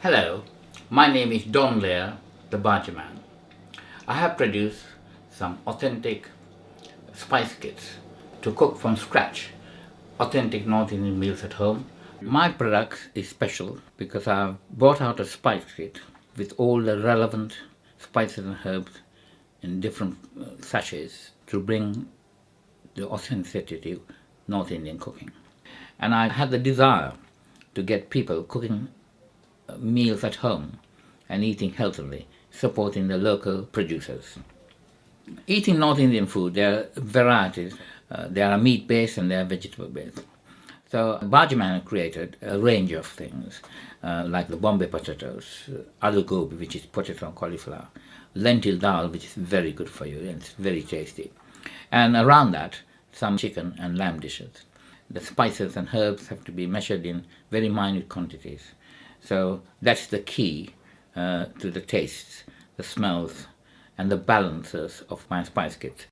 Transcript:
Hello, my name is Don Lear, the Bargerman. I have produced some authentic spice kits to cook from scratch authentic North Indian meals at home. My product is special because I've brought out a spice kit with all the relevant spices and herbs in different sachets to bring the authenticity of North Indian cooking. And I had the desire to get people cooking meals at home and eating healthily, supporting the local producers. Eating North Indian food, there are varieties. There are meat-based and there are vegetable-based. So Bargerman created a range of things, like the Bombay potatoes, aloo gobi, which is potato and cauliflower, lentil dal, which is very good for you and it's very tasty. And around that, some chicken and lamb dishes. The spices and herbs have to be measured in very minute quantities. So that's the key to the tastes, the smells, and the balances of my spice kit.